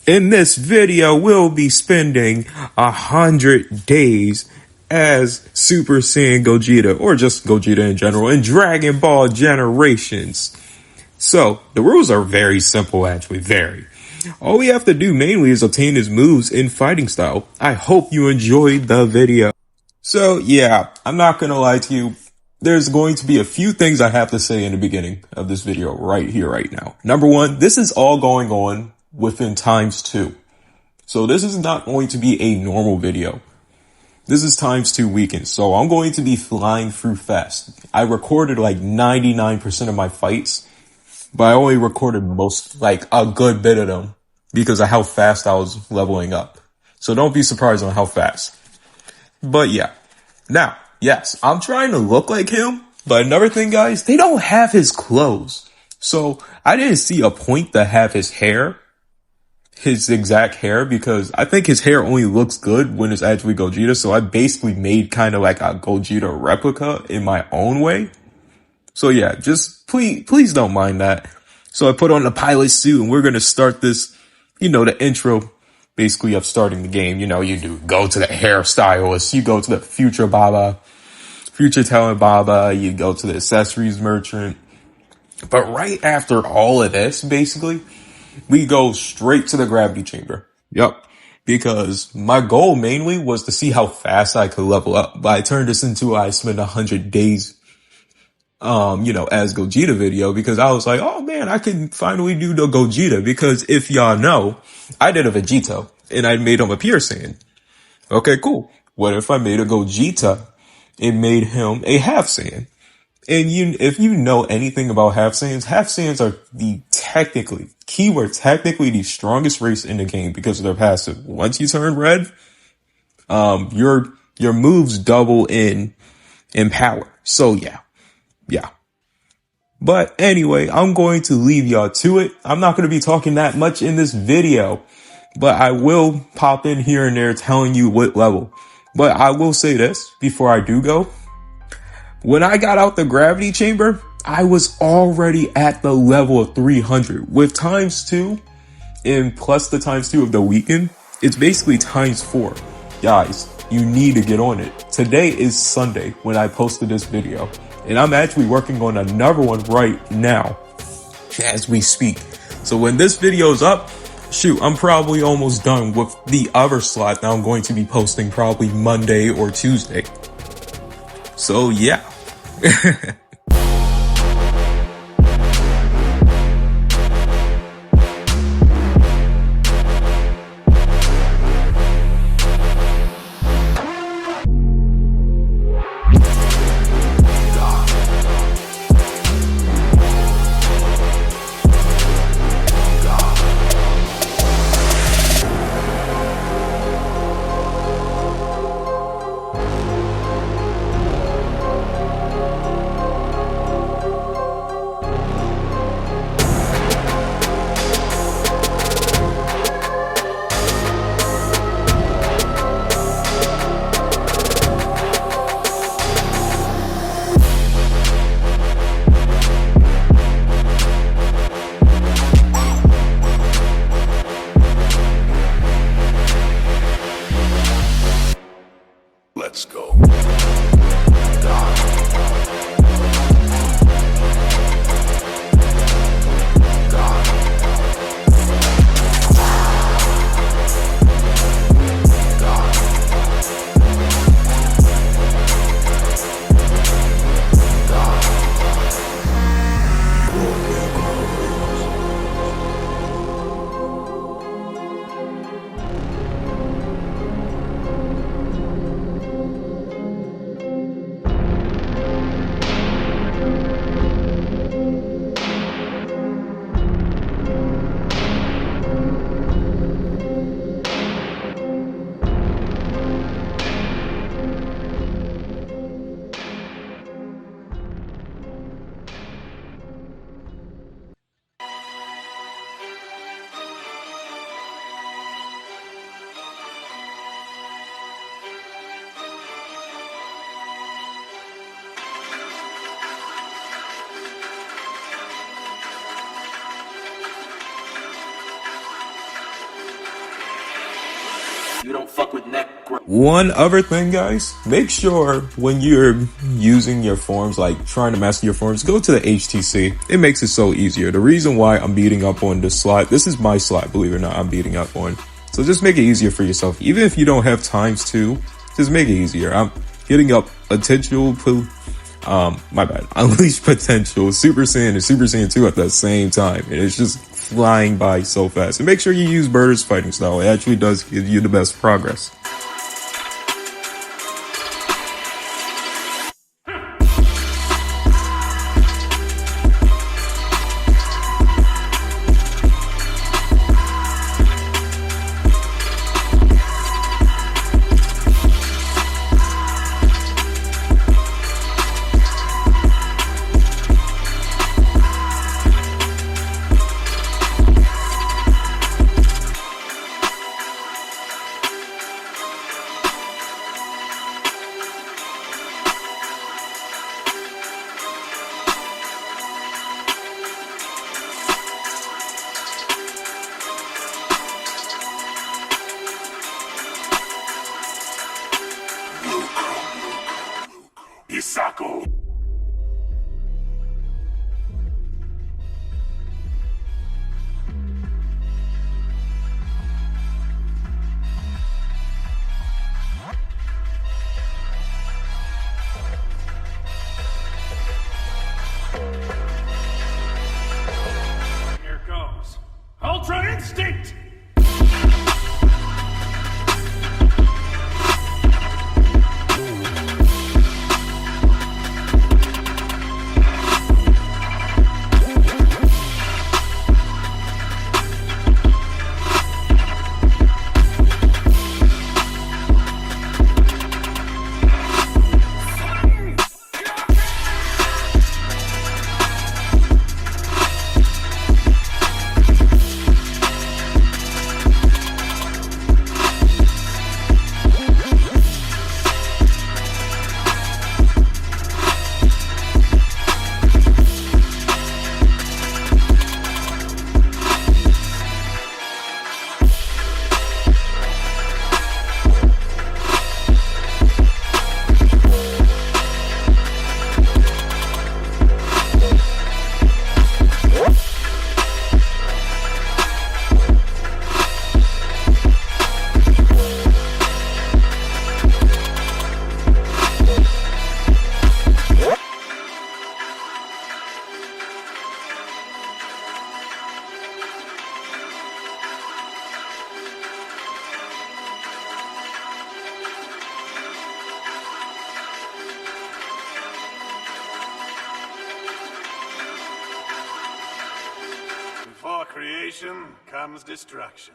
In this video, we'll be spending 100 days as Super Saiyan Gogeta, or just Gogeta in general, in Dragon Ball Generations. So, the rules are very simple, actually, very. All we have to do mainly is obtain his moves in fighting style. I hope you enjoyed the video. So, yeah, I'm not gonna lie to you. There's going to be a few things I have to say in the beginning of this video right here, right now. Number one, this is all going on within ×2. So this is not going to be a normal video. This is ×2 weekends. So I'm going to be flying through fast. I recorded like 99% of my fights, but I only recorded like a good bit of them because of how fast I was leveling up. So don't be surprised on how fast. But yeah. Now, yes, I'm trying to look like him, but another thing, guys, they don't have his clothes. So I didn't see a point to have his exact hair, because I think his hair only looks good when it's actually Gogeta. So I basically made kind of like a Gogeta replica in my own way. So yeah, just please don't mind that. So I put on the pilot suit and we're going to start this, the intro basically of starting the game. You go to the hairstylist, you go to the future talent Baba, you go to the accessories merchant. But right after all of this, basically, we go straight to the gravity chamber. Yep. Because my goal mainly was to see how fast I could level up. But I turned this into I spent 100 days, as Gogeta video, because I was like, oh man, I can finally do the Gogeta. Because if y'all know, I did a Vegito and I made him a Pure Saiyan. Okay, cool. What if I made a Gogeta and made him a Half Saiyan? And if you know anything about Half Saiyans are technically the strongest race in the game because of their passive. Once you turn red, your moves double in power. So yeah. But anyway, I'm going to leave y'all to it. I'm not going to be talking that much in this video, but I will pop in here and there telling you what level. But I will say this before I do go. When I got out the gravity chamber, I was already at the level of 300 with ×2 and plus the ×2 of the weekend. It's basically ×4. Guys, you need to get on it. Today is Sunday when I posted this video, and I'm actually working on another one right now as we speak. So when this video is up, I'm probably almost done with the other slot that I'm going to be posting probably Monday or Tuesday. So yeah. You don't fuck with Nekros. One other thing, guys, make sure when you're using your forms, like trying to master your forms, go to the HTC. It makes it so easier. The reason why I'm beating up on this slot, this is my slot, believe it or not, I'm beating up on. So just make it easier for yourself. Even if you don't have times 2, just make it easier. I'm getting up potential, my bad, Unleash Potential, Super Saiyan, and Super Saiyan 2 at the same time. And it's just flying by so fast. And make sure you use Burter's fighting style. It actually does give you the best progress. Isako. Here goes. Ultra Instinct! Before creation comes destruction.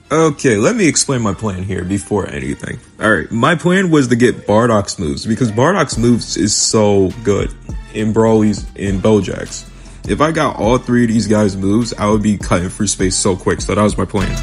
Okay, let me explain my plan here before anything. Alright, my plan was to get Bardock's moves, because Bardock's moves is so good in Brawlies and Bojacks. If I got all 3 of these guys' moves, I would be cutting through space so quick, so that was my plan.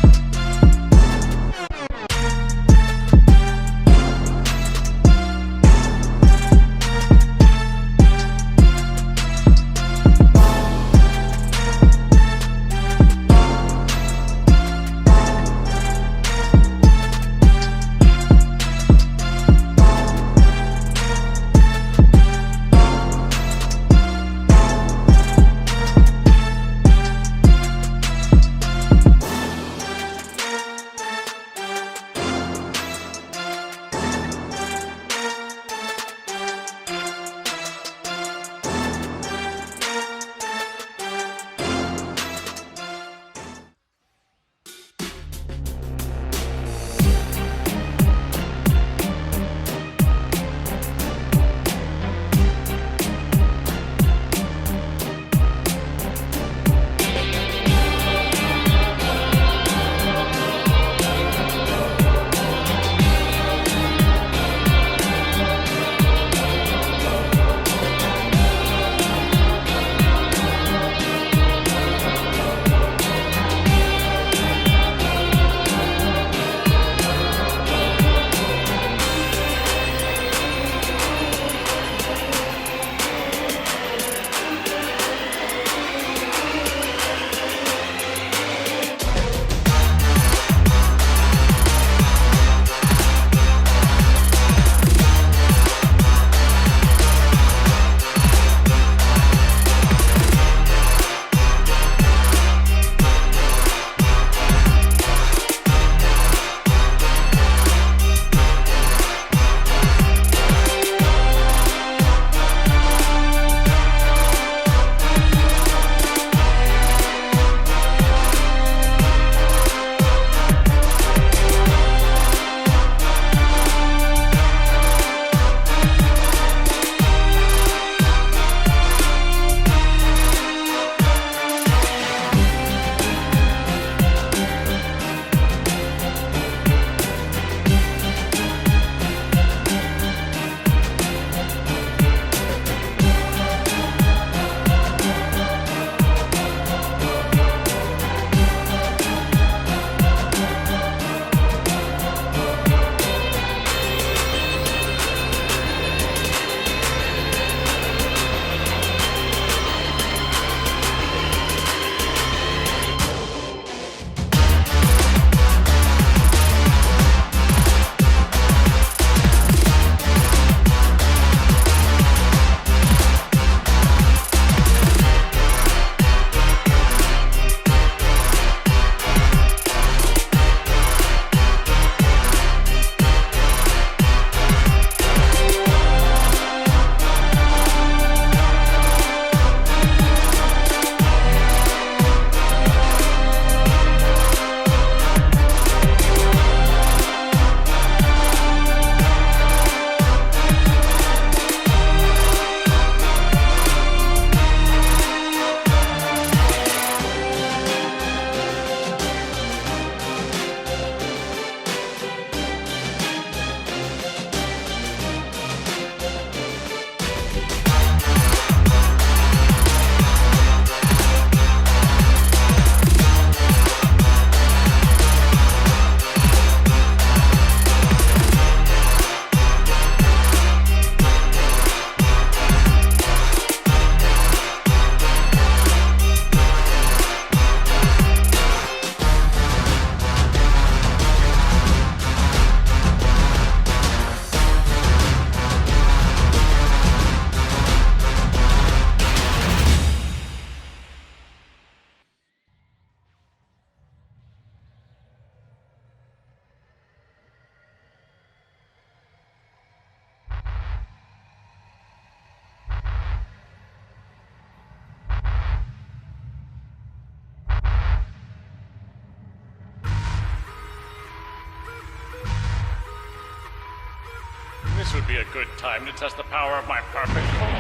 This would be a good time to test the power of my perfect form.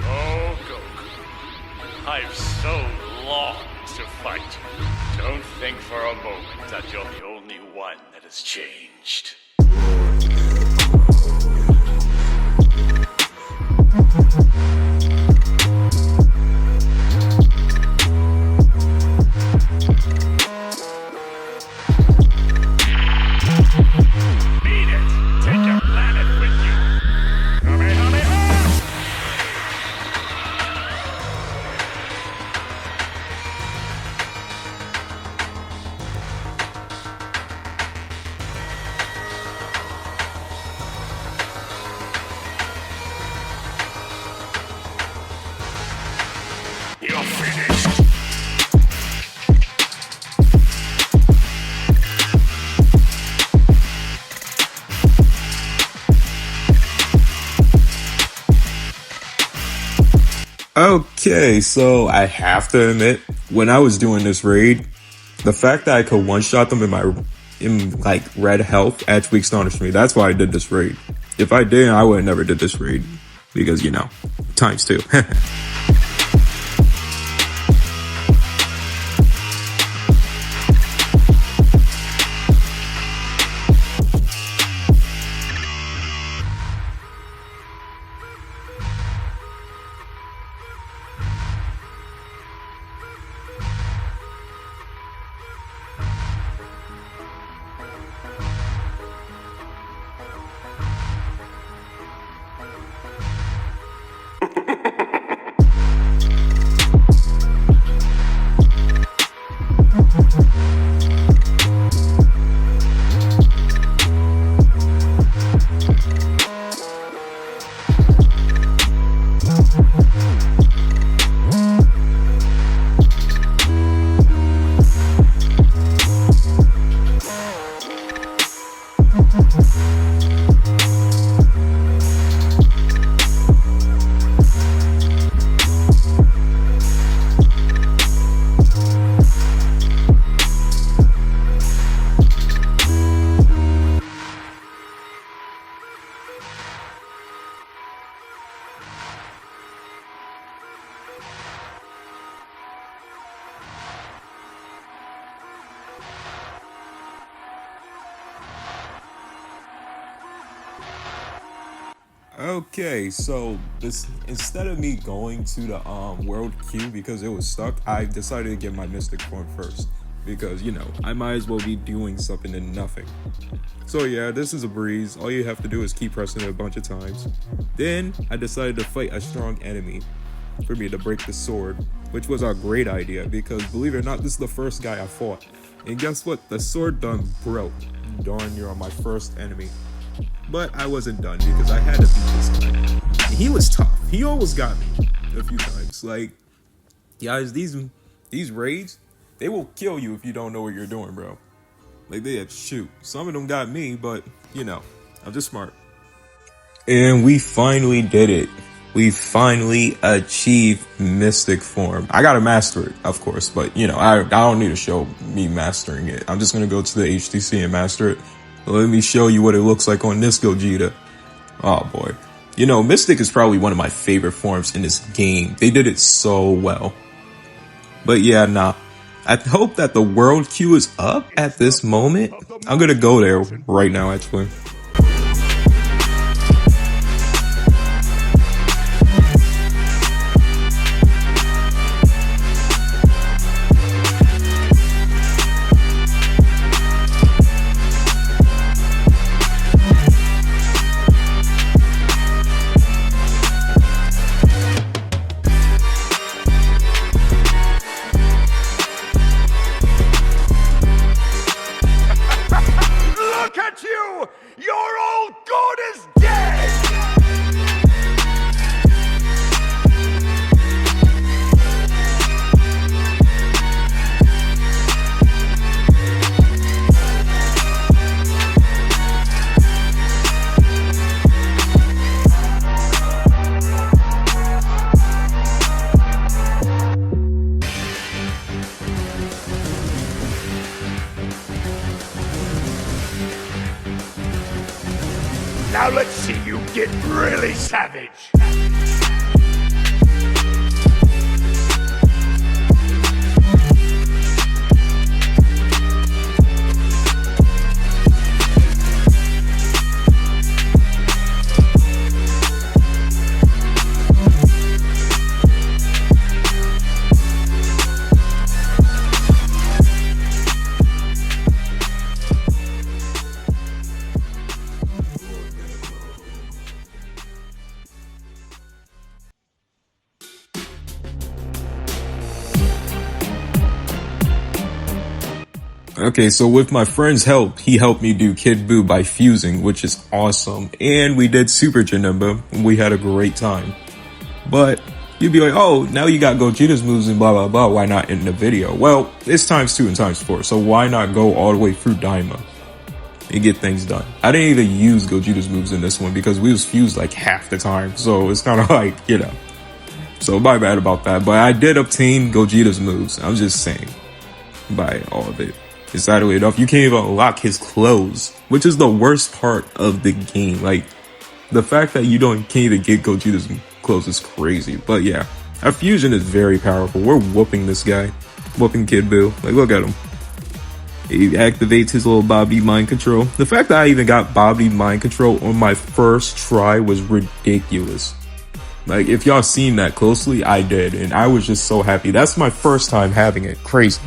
Oh, Goku. I've so longed to fight you. Don't think for a moment that you're the only one that has changed. Beat it! Take your planet with you! Kamehameha! You're finished! Okay, so I have to admit, when I was doing this raid, the fact that I could one-shot them in like red health actually astonished me. That's why I did this raid. If I didn't, I would have never did this raid. Because, you know, times two. Okay, so this instead of me going to the world queue because it was stuck, I decided to get my mystic form first because you know I might as well be doing something than nothing. So yeah, this is a breeze. All you have to do is keep pressing it a bunch of times. Then I decided to fight a strong enemy for me to break the sword, which was a great idea because believe it or not, this is the first guy I fought. And guess what? The sword done broke. Darn near on my first enemy. But I wasn't done because I had to beat this guy. And he was tough. He almost got me a few times. Like, guys, these raids, they will kill you if you don't know what you're doing, bro. Like, shoot. Some of them got me, but, you know, I'm just smart. And we finally did it. We finally achieved Mystic Form. I gotta master it, of course, but, you know, I don't need to show me mastering it. I'm just gonna go to the HTC and master it. Let me show you what it looks like on this Gogeta. Oh boy. You know, Mystic is probably one of my favorite forms in this game. They did it so well. But yeah, nah. I hope that the world queue is up at this moment. I'm gonna go there right now, actually. Look at you! Your old god is dead! Now let's see you get really savage. Okay, so with my friend's help, he helped me do Kid Buu by fusing, which is awesome. And we did Super Janemba, and we had a great time. But you'd be like, oh, now you got Gogeta's moves and blah, blah, blah. Why not in the video? Well, it's ×2 and ×4, so why not go all the way through Daima and get things done? I didn't even use Gogeta's moves in this one because we was fused like half the time. So it's kind of like, you know. So my bad about that. But I did obtain Gogeta's moves. I'm just saying. By all of it. Sadly enough, you can't even unlock his clothes, which is the worst part of the game. Like, the fact that you can't even get Gogeta's clothes is crazy. But yeah, our fusion is very powerful. We're whooping this guy. Whooping Kid Buu. Like, look at him. He activates his little Bobby mind control. The fact that I even got Bobby mind control on my first try was ridiculous. Like, if y'all seen that closely, I did. And I was just so happy. That's my first time having it. Crazy.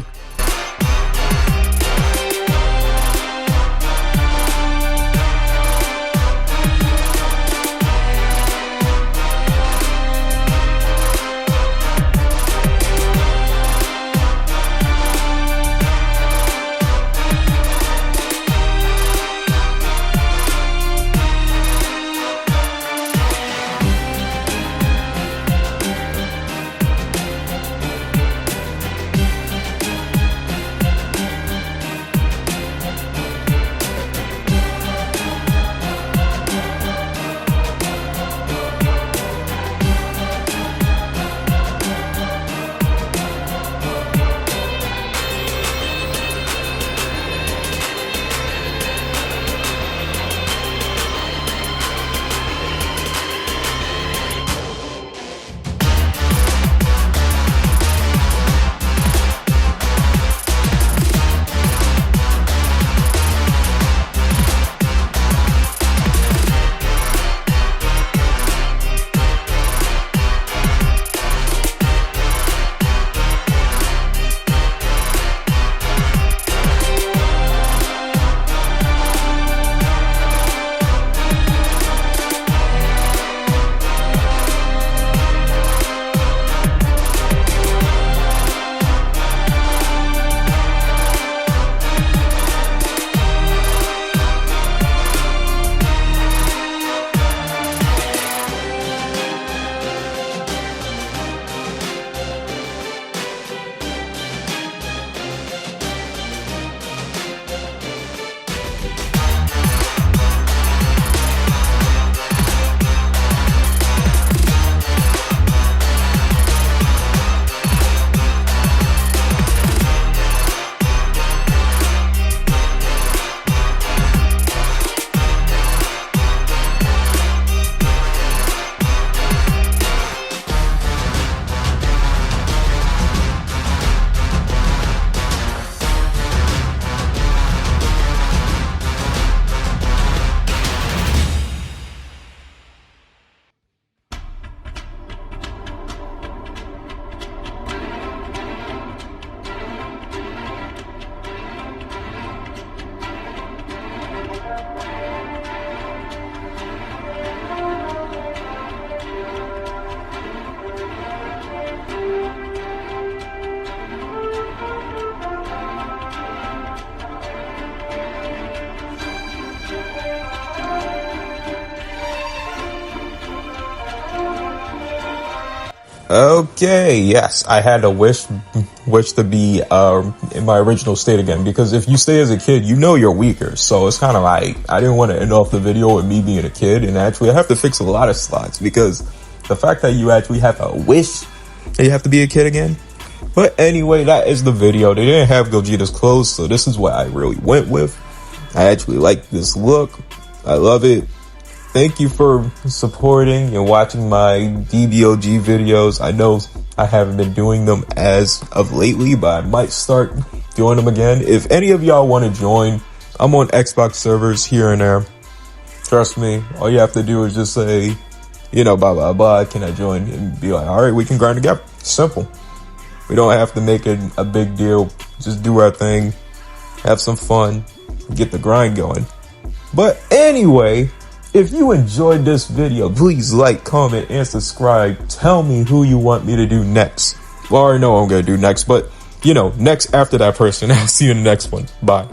Okay, yes, I had to wish to be in my original state again, because if you stay as a kid, you know you're weaker. So it's kind of like, I didn't want to end off the video with me being a kid, and actually I have to fix a lot of slots, because the fact that you actually have to wish that you have to be a kid again. But anyway, that is the video. They didn't have Gogeta's clothes, so this is what I really went with. I actually like this look. I love it. thank you for supporting and watching my DBOG videos. I know I haven't been doing them as of lately, but I might start doing them again. If any of y'all want to join, I'm on Xbox servers here and there. Trust me, all you have to do is just say, blah, blah, blah, can I join? And be like, all right, we can grind together. Simple. We don't have to make it a big deal. Just do our thing, have some fun, get the grind going. But anyway, if you enjoyed this video, please like, comment, and subscribe. Tell me who you want me to do next. Well, I already know what I'm going to do next, but, next after that person. I'll see you in the next one. Bye.